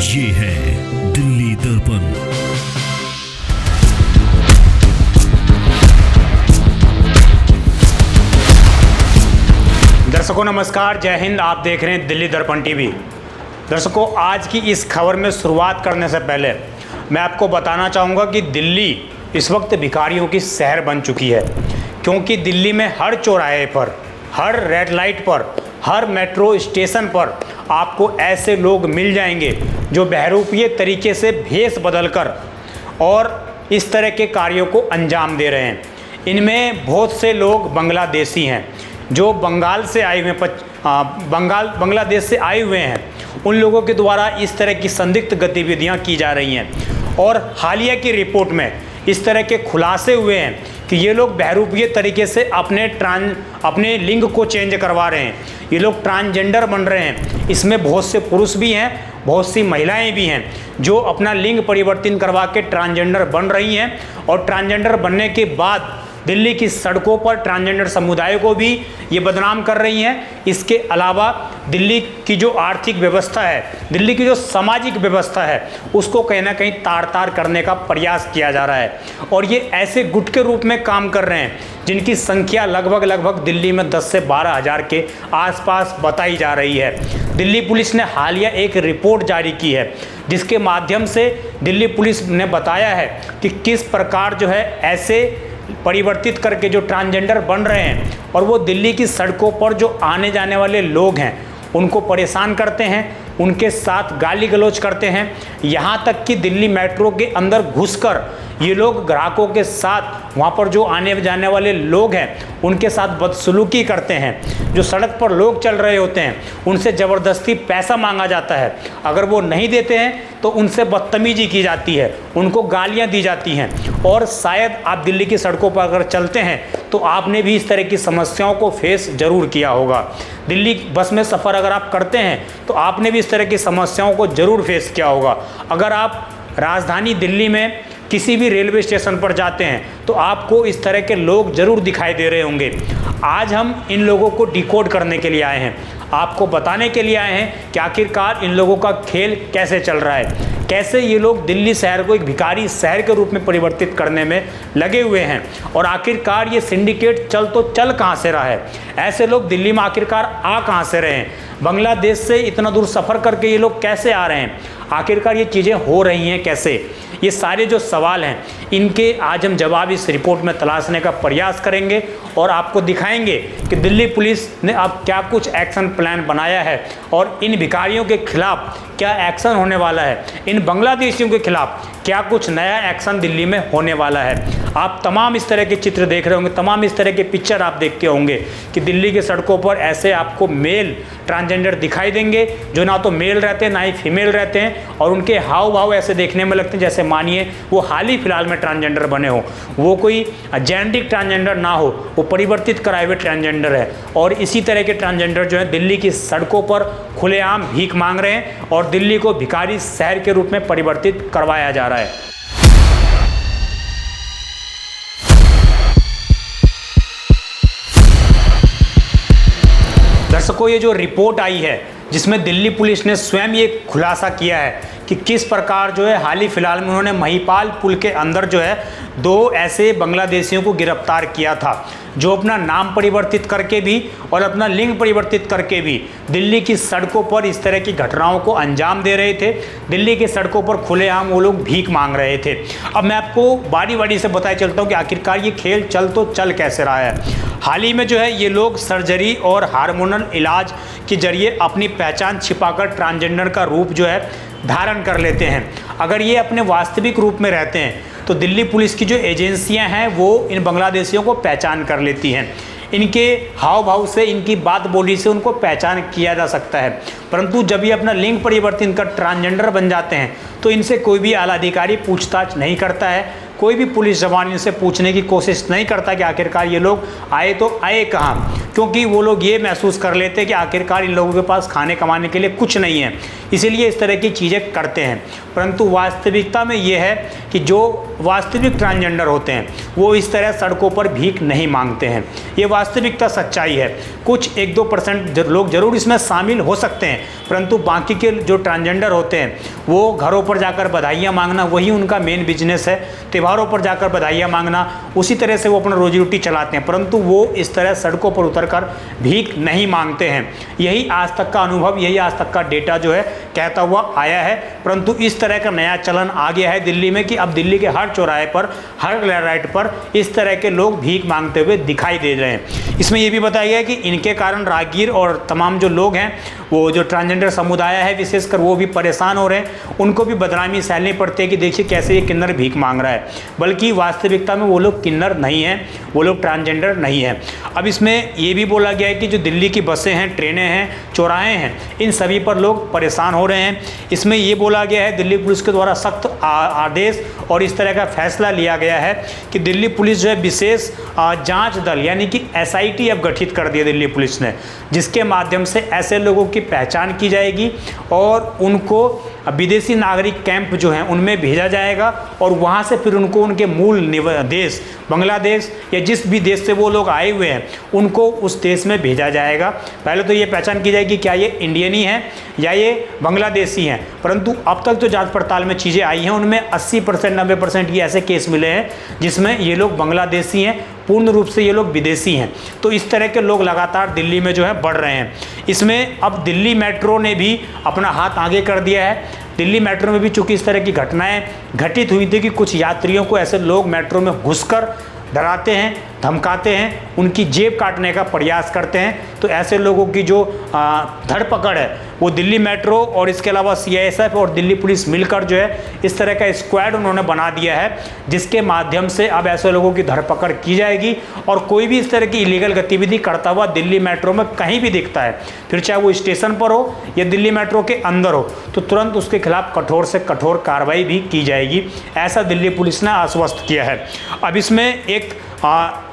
ये है दिल्ली दर्पण। दर्शकों नमस्कार, जय हिंद। आप देख रहे हैं दिल्ली दर्पण टीवी। दर्शकों, आज की इस खबर में शुरुआत करने से पहले मैं आपको बताना चाहूँगा कि दिल्ली इस वक्त भिखारियों की शहर बन चुकी है, क्योंकि दिल्ली में हर चौराहे पर, हर रेड लाइट पर, हर मेट्रो स्टेशन पर आपको ऐसे लोग मिल जाएंगे जो बहरूपीय तरीके से भेष बदलकर और इस तरह के कार्यों को अंजाम दे रहे हैं। इनमें बहुत से लोग बांग्लादेशी हैं जो बंगाल से आए हुए बांग्लादेश से आए हुए हैं। उन लोगों के द्वारा इस तरह की संदिग्ध गतिविधियां की जा रही हैं और हालिया की रिपोर्ट में इस तरह के खुलासे हुए हैं कि ये लोग बहरूपीय तरीके से अपने लिंग को चेंज करवा रहे हैं। ये लोग ट्रांसजेंडर बन रहे हैं। इसमें बहुत से पुरुष भी हैं, बहुत सी महिलाएं भी हैं जो अपना लिंग परिवर्तन करवा के ट्रांसजेंडर बन रही हैं और ट्रांसजेंडर बनने के बाद दिल्ली की सड़कों पर ट्रांसजेंडर समुदाय को भी ये बदनाम कर रही हैं। इसके अलावा दिल्ली की जो आर्थिक व्यवस्था है, दिल्ली की जो सामाजिक व्यवस्था है, उसको कहीं ना कहीं तार-तार करने का प्रयास किया जा रहा है। और ये ऐसे गुट के रूप में काम कर रहे हैं जिनकी संख्या लगभग दिल्ली में 10 से 12 हज़ार के आसपास बताई जा रही है। दिल्ली पुलिस ने हालिया एक रिपोर्ट जारी की है जिसके माध्यम से दिल्ली पुलिस ने बताया है कि किस प्रकार जो है ऐसे परिवर्तित करके जो ट्रांसजेंडर बन रहे हैं और वो दिल्ली की सड़कों पर जो आने जाने वाले लोग हैं उनको परेशान करते हैं, उनके साथ गाली गलौज करते हैं। यहाँ तक कि दिल्ली मेट्रो के अंदर घुसकर ये लोग ग्राहकों के साथ, वहाँ पर जो आने जाने वाले लोग हैं उनके साथ बदसलूकी करते हैं। जो सड़क पर लोग चल रहे होते हैं उनसे ज़बरदस्ती पैसा मांगा जाता है। अगर वो नहीं देते हैं तो उनसे बदतमीजी की जाती है, उनको गालियाँ दी जाती हैं। और शायद आप दिल्ली की सड़कों पर अगर चलते हैं तो आपने भी इस तरह की समस्याओं को फेस ज़रूर किया होगा। दिल्ली बस में सफ़र अगर आप करते हैं तो आपने भी इस तरह की समस्याओं को ज़रूर फेस किया होगा। अगर आप राजधानी दिल्ली में किसी भी रेलवे स्टेशन पर जाते हैं तो आपको इस तरह के लोग ज़रूर दिखाई दे रहे होंगे। आज हम इन लोगों को डिकोड करने के लिए आए हैं, आपको बताने के लिए आए हैं कि आखिरकार इन लोगों का खेल कैसे चल रहा है, कैसे ये लोग दिल्ली शहर को एक भिखारी शहर के रूप में परिवर्तित करने में लगे हुए हैं। और आखिरकार ये सिंडिकेट चल कहाँ से रहा है, ऐसे लोग दिल्ली में आखिरकार आ कहाँ से रहे हैं, बांग्लादेश से इतना दूर सफ़र करके ये लोग कैसे आ रहे हैं, आखिरकार ये चीज़ें हो रही हैं कैसे। ये सारे जो सवाल हैं इनके आज हम जवाब इस रिपोर्ट में तलाशने का प्रयास करेंगे और आपको दिखाएंगे कि दिल्ली पुलिस ने अब क्या कुछ एक्शन प्लान बनाया है और इन भिखारियों के खिलाफ क्या एक्शन होने वाला है, इन बांग्लादेशियों के खिलाफ क्या कुछ नया एक्शन दिल्ली में होने वाला है। आप तमाम इस तरह के चित्र देख रहे होंगे, तमाम इस तरह के पिक्चर आप देखते होंगे कि दिल्ली के सड़कों पर ऐसे आपको मेल ट्रांसजेंडर दिखाई देंगे जो ना तो मेल रहते हैं ना ही फीमेल रहते हैं और उनके हाव भाव ऐसे देखने में लगते हैं जैसे मानिए वो हाल ही फिलहाल में ट्रांसजेंडर बने हो, वो कोई जेनेटिक ट्रांसजेंडर ना हो, वो परिवर्तित कराए हुए ट्रांसजेंडर है। और इसी तरह के ट्रांसजेंडर जो है दिल्ली की सड़कों पर खुलेआम भीख मांग रहे हैं और दिल्ली को भिखारी शहर के रूप में परिवर्तित करवाया जा रहा है। दर्शकों, ये जो रिपोर्ट आई है जिसमें दिल्ली पुलिस ने स्वयं ये खुलासा किया है कि किस प्रकार जो है हाल ही फिलहाल में उन्होंने महिपाल पुल के अंदर जो है 2 ऐसे बांग्लादेशियों को गिरफ्तार किया था जो अपना नाम परिवर्तित करके भी और अपना लिंग परिवर्तित करके भी दिल्ली की सड़कों पर इस तरह की घटनाओं को अंजाम दे रहे थे। दिल्ली की सड़कों पर खुलेआम वो लोग भीख मांग रहे थे। अब मैं आपको बारी बारी से बताया चलता हूँ कि आखिरकार ये खेल चल कैसे रहा है। हाल ही में जो है ये लोग सर्जरी और हार्मोनल इलाज के जरिए अपनी पहचान छिपाकर ट्रांसजेंडर का रूप जो है धारण कर लेते हैं। अगर ये अपने वास्तविक रूप में रहते हैं तो दिल्ली पुलिस की जो एजेंसियां हैं वो इन बांग्लादेशियों को पहचान कर लेती हैं। इनके हाव भाव से, इनकी बात बोली से उनको पहचान किया जा सकता है। परंतु जब ये अपना लिंग परिवर्तन कर ट्रांसजेंडर बन जाते हैं तो इनसे कोई भी आला अधिकारी पूछताछ नहीं करता है, कोई भी पुलिस जवान इनसे पूछने की कोशिश नहीं करता कि आखिरकार ये लोग आए तो आए कहाँ, क्योंकि वो लोग ये महसूस कर लेते हैं कि आखिरकार इन लोगों के पास खाने कमाने के लिए कुछ नहीं है, इसीलिए इस तरह की चीज़ें करते हैं। परंतु वास्तविकता में ये है कि जो वास्तविक ट्रांसजेंडर होते हैं वो इस तरह सड़कों पर भीख नहीं मांगते हैं। ये वास्तविकता सच्चाई है। कुछ 1-2% लोग जरूर इसमें शामिल हो सकते हैं, परंतु बाकी के जो ट्रांसजेंडर होते हैं वो घरों पर जाकर बधाइयाँ मांगना वही उनका मेन बिजनेस है। त्योहारों पर जाकर बधाइयाँ मांगना, उसी तरह से वो अपना रोजी रोटी चलाते हैं, परंतु वो इस तरह सड़कों पर उतरकर भीख नहीं मांगते हैं। यही आज तक का अनुभव, यही आज तक का डेटा जो है कहता हुआ आया है। परंतु इस तरह का नया चलन आ गया है दिल्ली में कि अब दिल्ली के हर चौराहे पर, हर लाइट पर इस तरह के लोग भीख मांगते हुए दिखाई दे रहे हैं। इसमें यह भी बताया गया है कि इनके कारण राहगीर और तमाम जो लोग हैं, वो जो ट्रांसजेंडर समुदाय है विशेषकर, वो भी परेशान हो रहे हैं। उनको भी बदनामी सहनी पड़ती है कि देखिए कैसे ये किन्नर भीख मांग रहा है, बल्कि वास्तविकता में वो लोग किन्नर नहीं हैं, वो लोग ट्रांसजेंडर नहीं हैं। अब इसमें ये भी बोला गया है कि जो दिल्ली की बसें हैं, ट्रेनें हैं, चौराहे हैं, इन सभी पर लोग परेशान हो रहे हैं। इसमें ये बोला गया है, दिल्ली पुलिस के द्वारा सख्त आदेश और इस तरह का फैसला लिया गया है कि दिल्ली पुलिस जो है विशेष जांच दल यानी कि SIT अब गठित कर दिया दिल्ली पुलिस ने, जिसके माध्यम से ऐसे लोगों की पहचान की जाएगी और उनको विदेशी नागरिक कैंप जो हैं उनमें भेजा जाएगा और वहाँ से फिर उनको उनके मूल देश बांग्लादेश या जिस भी देश से वो लोग आए हुए हैं उनको उस देश में भेजा जाएगा। पहले तो ये पहचान की जाएगी क्या ये इंडियन ही हैं या ये बांग्लादेशी हैं, परंतु अब तक जो जांच पड़ताल में चीज़ें आई हैं उनमें 80% 90% ये ऐसे केस मिले हैं जिसमें ये लोग बांग्लादेशी हैं, पूर्ण रूप से ये लोग विदेशी हैं। तो इस तरह के लोग लगातार दिल्ली में जो है बढ़ रहे हैं। इसमें अब दिल्ली मेट्रो ने भी अपना हाथ आगे कर दिया है। दिल्ली मेट्रो में भी चूंकि इस तरह की घटनाएं घटित हुई थी कि कुछ यात्रियों को ऐसे लोग मेट्रो में घुसकर डराते हैं, धमकाते हैं, उनकी जेब काटने का प्रयास करते हैं। तो ऐसे लोगों की जो धरपकड़ है वो दिल्ली मेट्रो और इसके अलावा CISF और दिल्ली पुलिस मिलकर जो है इस तरह का स्क्वाड उन्होंने बना दिया है, जिसके माध्यम से अब ऐसे लोगों की धरपकड़ की जाएगी और कोई भी इस तरह की इलीगल गतिविधि करता हुआ दिल्ली मेट्रो में कहीं भी दिखता है, फिर चाहे वो स्टेशन पर हो या दिल्ली मेट्रो के अंदर हो, तो तुरंत उसके खिलाफ कठोर से कठोर कार्रवाई भी की जाएगी, ऐसा दिल्ली पुलिस ने आश्वस्त किया है। अब इसमें एक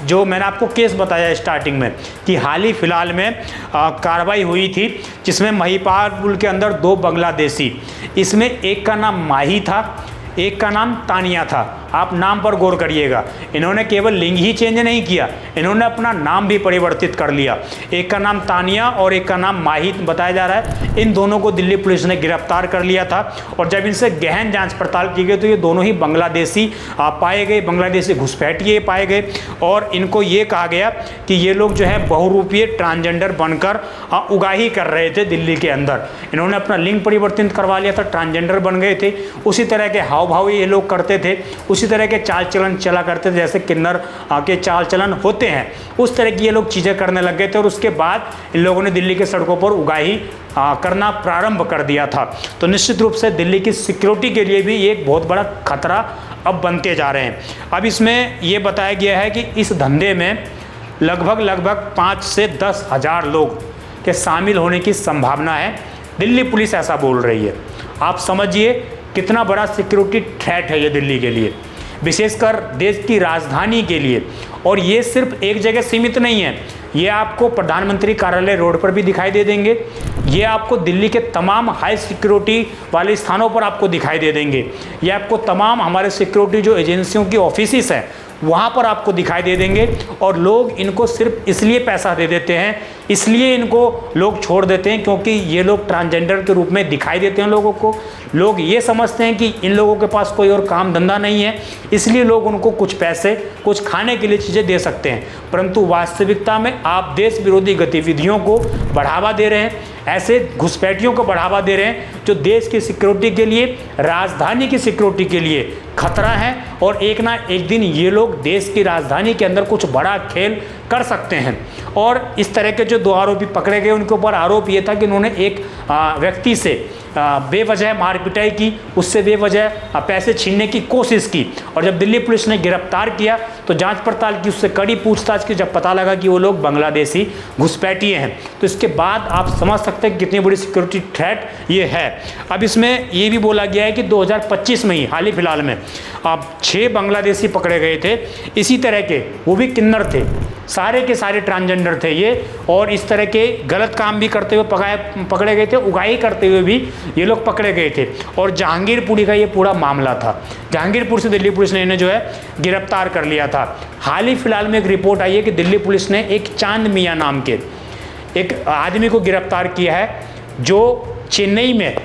जो मैंने आपको केस बताया स्टार्टिंग में कि हाल ही फिलहाल में कार्रवाई हुई थी जिसमें महिपाल के अंदर 2 बांग्लादेशी, इसमें एक का नाम माही था, एक का नाम तानिया था। आप नाम पर गौर करिएगा, इन्होंने केवल लिंग ही चेंज नहीं किया, इन्होंने अपना नाम भी परिवर्तित कर लिया। एक का नाम तानिया और एक का नाम माही बताया जा रहा है। इन दोनों को दिल्ली पुलिस ने गिरफ्तार कर लिया था और जब इनसे गहन जांच पड़ताल की गई तो ये दोनों ही बांग्लादेशी पाए गए, बांग्लादेशी घुसपैठिए पाए गए और इनको ये कहा गया कि ये लोग जो है बहुरूपीय ट्रांसजेंडर बनकर उगाही कर रहे थे दिल्ली के अंदर। इन्होंने अपना लिंग परिवर्तित करवा लिया था, ट्रांसजेंडर बन गए थे, उसी तरह के हाव भाव ये लोग करते थे, उसी तरह के चाल चलन चला करते थे जैसे किन्नर के चाल चलन होते हैं, उस तरह की ये लोग चीज़ें करने लग गए थे और उसके बाद इन लोगों ने दिल्ली के सड़कों पर उगाही करना प्रारंभ कर दिया था। तो निश्चित रूप से दिल्ली की सिक्योरिटी के लिए भी एक बहुत बड़ा खतरा अब बनते जा रहे हैं। अब इसमें ये बताया गया है कि इस धंधे में लगभग 5 से 10 हज़ार लोग के शामिल होने की संभावना है, दिल्ली पुलिस ऐसा बोल रही है। आप समझिए कितना बड़ा सिक्योरिटी थ्रेट है ये दिल्ली के लिए, विशेषकर देश की राजधानी के लिए। और ये सिर्फ एक जगह सीमित नहीं है, ये आपको प्रधानमंत्री कार्यालय रोड पर भी दिखाई दे देंगे, ये आपको दिल्ली के तमाम हाई सिक्योरिटी वाले स्थानों पर आपको दिखाई दे देंगे, ये आपको तमाम हमारे सिक्योरिटी जो एजेंसियों की ऑफिसेस हैं वहाँ पर आपको दिखाई दे देंगे। और लोग इनको सिर्फ इसलिए पैसा दे देते हैं, इसलिए इनको लोग छोड़ देते हैं क्योंकि ये लोग ट्रांसजेंडर के रूप में दिखाई देते हैं लोगों को। लोग ये समझते हैं कि इन लोगों के पास कोई और काम धंधा नहीं है, इसलिए लोग उनको कुछ पैसे, कुछ खाने के लिए चीज़ें दे सकते हैं, परंतु वास्तविकता में आप देश विरोधी गतिविधियों को बढ़ावा दे रहे हैं, ऐसे घुसपैठियों को बढ़ावा दे रहे हैं जो देश की सिक्योरिटी के लिए, राजधानी की सिक्योरिटी के लिए खतरा है। और एक ना एक दिन ये लोग देश की राजधानी के अंदर कुछ बड़ा खेल कर सकते हैं। और इस तरह के जो 2 आरोपी पकड़े गए उनके ऊपर आरोप ये था कि उन्होंने एक व्यक्ति से बेवजह मार पिटाई की, उससे बेवजह पैसे छीनने की कोशिश की। और जब दिल्ली पुलिस ने गिरफ्तार किया तो जांच पड़ताल की, उससे कड़ी पूछताछ की, जब पता लगा कि वो लोग बांग्लादेशी घुसपैठिए हैं, तो इसके बाद आप समझ सकते हैं कितनी बड़ी सिक्योरिटी थ्रेट ये है। अब इसमें ये भी बोला गया है कि 2025 में ही हाल ही फिलहाल में अब 6 बांग्लादेशी पकड़े गए थे इसी तरह के, वो भी किन्नर थे, सारे के सारे ट्रांसजेंडर थे ये, और इस तरह के गलत काम भी करते हुए पकड़े गए थे, उगाही करते हुए भी ये लोग पकड़े गए थे। और जहांगीरपुरी का ये पूरा मामला था। जहांगीरपुर से दिल्ली पुलिस ने इन्हें जो है गिरफ्तार कर लिया था। हाल ही फिलहाल में एक रिपोर्ट आई है कि दिल्ली पुलिस ने एक चांद मियाँ नाम के एक आदमी को गिरफ्तार किया है, जो चेन्नई में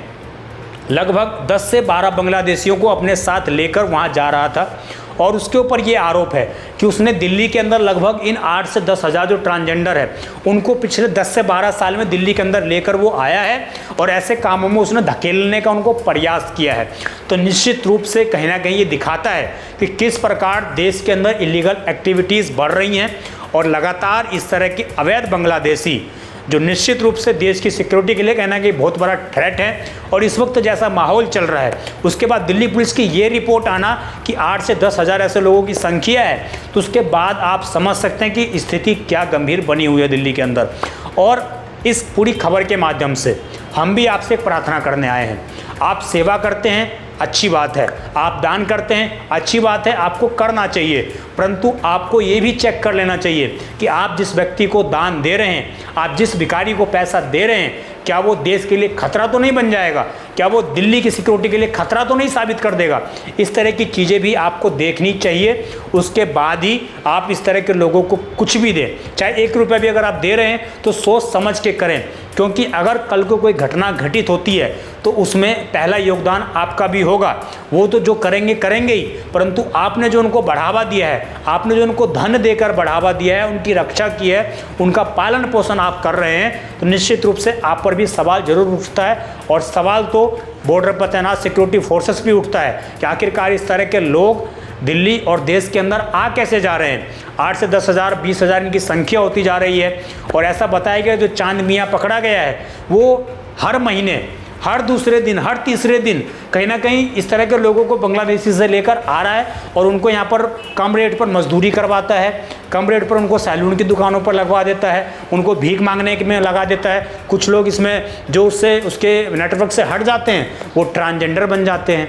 लगभग 10 से 12 बांग्लादेशियों को अपने साथ लेकर वहाँ जा रहा था। और उसके ऊपर ये आरोप है कि उसने दिल्ली के अंदर लगभग इन 8 से 10 हज़ार जो ट्रांसजेंडर है उनको पिछले 10 से 12 साल में दिल्ली के अंदर लेकर वो आया है और ऐसे कामों में उसने धकेलने का उनको प्रयास किया है। तो निश्चित रूप से कहीं ना कहीं ये दिखाता है कि किस प्रकार देश के अंदर इलीगल एक्टिविटीज़ बढ़ रही हैं और लगातार इस तरह के अवैध बांग्लादेशी जो निश्चित रूप से देश की सिक्योरिटी के लिए कहना कि बहुत बड़ा थ्रेट है। और इस वक्त जैसा माहौल चल रहा है उसके बाद दिल्ली पुलिस की ये रिपोर्ट आना कि 8 से 10 हज़ार ऐसे लोगों की संख्या है, तो उसके बाद आप समझ सकते हैं कि स्थिति क्या गंभीर बनी हुई है दिल्ली के अंदर। और इस पूरी खबर के माध्यम से हम भी आपसे प्रार्थना करने आए हैं। आप सेवा करते हैं, अच्छी बात है, आप दान करते हैं, अच्छी बात है, आपको करना चाहिए, परंतु आपको ये भी चेक कर लेना चाहिए कि आप जिस व्यक्ति को दान दे रहे हैं, आप जिस भिखारी को पैसा दे रहे हैं, क्या वो देश के लिए खतरा तो नहीं बन जाएगा, क्या वो दिल्ली की सिक्योरिटी के लिए खतरा तो नहीं साबित कर देगा। इस तरह की चीज़ें भी आपको देखनी चाहिए, उसके बाद ही आप इस तरह के लोगों को कुछ भी दें। चाहे 1 रुपया भी अगर आप दे रहे हैं तो सोच समझ के करें, क्योंकि अगर कल को कोई घटना घटित होती है तो उसमें पहला योगदान आपका भी होगा। वो तो जो करेंगे ही, परंतु आपने जो उनको बढ़ावा दिया है, आपने जो उनको धन देकर बढ़ावा दिया है, उनकी रक्षा की है, उनका पालन पोषण आप कर रहे हैं, तो निश्चित रूप से आप पर भी सवाल जरूर उठता है। और सवाल तो बॉर्डर पर तैनात सिक्योरिटी फोर्सेस भी उठता है कि आखिरकार इस तरह के लोग दिल्ली और देश के अंदर आ कैसे जा रहे हैं। 8 से 10 हज़ार 20 हज़ार इनकी संख्या होती जा रही है। और ऐसा बताया गया जो चांद मियाँ पकड़ा गया है वो हर महीने, हर दूसरे दिन, हर तीसरे दिन कहीं ना कहीं इस तरह के लोगों को बांग्लादेशी से लेकर आ रहा है और उनको यहाँ पर कम रेट पर मजदूरी करवाता है, कम रेट पर उनको सैलून की दुकानों पर लगवा देता है, उनको भीख मांगने में लगा देता है। कुछ लोग इसमें जो उससे उसके नेटवर्क से हट जाते हैं वो ट्रांसजेंडर बन जाते हैं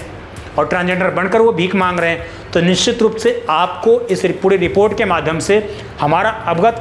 और ट्रांसजेंडर बनकर वो भीख मांग रहे हैं। तो निश्चित रूप से आपको इस पूरी रिपोर्ट के माध्यम से हमारा अवगत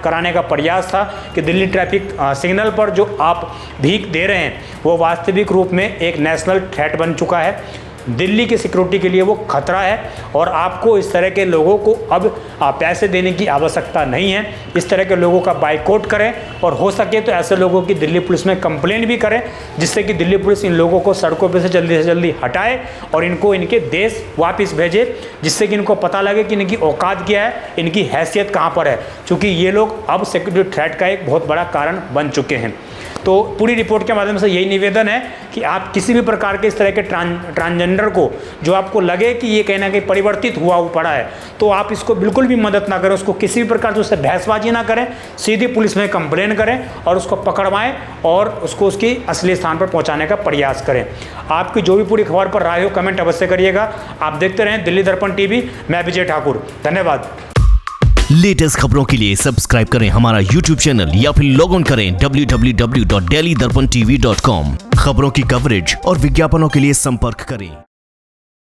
कराने का प्रयास था कि दिल्ली ट्रैफिक सिग्नल पर जो आप भीख दे रहे हैं वो वास्तविक रूप में एक नेशनल थ्रेट बन चुका है। दिल्ली की सिक्योरिटी के लिए वो खतरा है और आपको इस तरह के लोगों को अब पैसे देने की आवश्यकता नहीं है। इस तरह के लोगों का बाइकआउट करें और हो सके तो ऐसे लोगों की दिल्ली पुलिस में कंप्लेंट भी करें, जिससे कि दिल्ली पुलिस इन लोगों को सड़कों पर से जल्दी हटाए और इनको इनके देश वापस भेजे, जिससे कि इनको पता लगे कि इनकी औकात क्या है, इनकी हैसियत कहाँ पर है, क्योंकि ये लोग अब सिक्योरिटी थ्रेट का एक बहुत बड़ा कारण बन चुके हैं। तो पूरी रिपोर्ट के माध्यम से यही निवेदन है कि आप किसी भी प्रकार के इस तरह के ट्रांसजेंडर को जो आपको लगे कि ये कहीं ना कहीं परिवर्तित हुआ पड़ा है, तो आप इसको बिल्कुल भी मदद ना करें, उसको किसी भी प्रकार से उससे बहसबाजी ना करें, सीधी पुलिस में कंप्लेन करें और उसको पकड़वाएं और उसको उसकी असली स्थान पर पहुंचाने का प्रयास करें। आपकी जो भी पूरी खबर पर राय हो कमेंट अवश्य करिएगा। आप देखते रहें दिल्ली दर्पण टीवी। मैं विजय ठाकुर, धन्यवाद। लेटेस्ट खबरों के लिए सब्सक्राइब करें हमारा YouTube चैनल या फिर लॉग ऑन करें www.delhidarpantv.com। खबरों की कवरेज और विज्ञापनों के लिए संपर्क करें।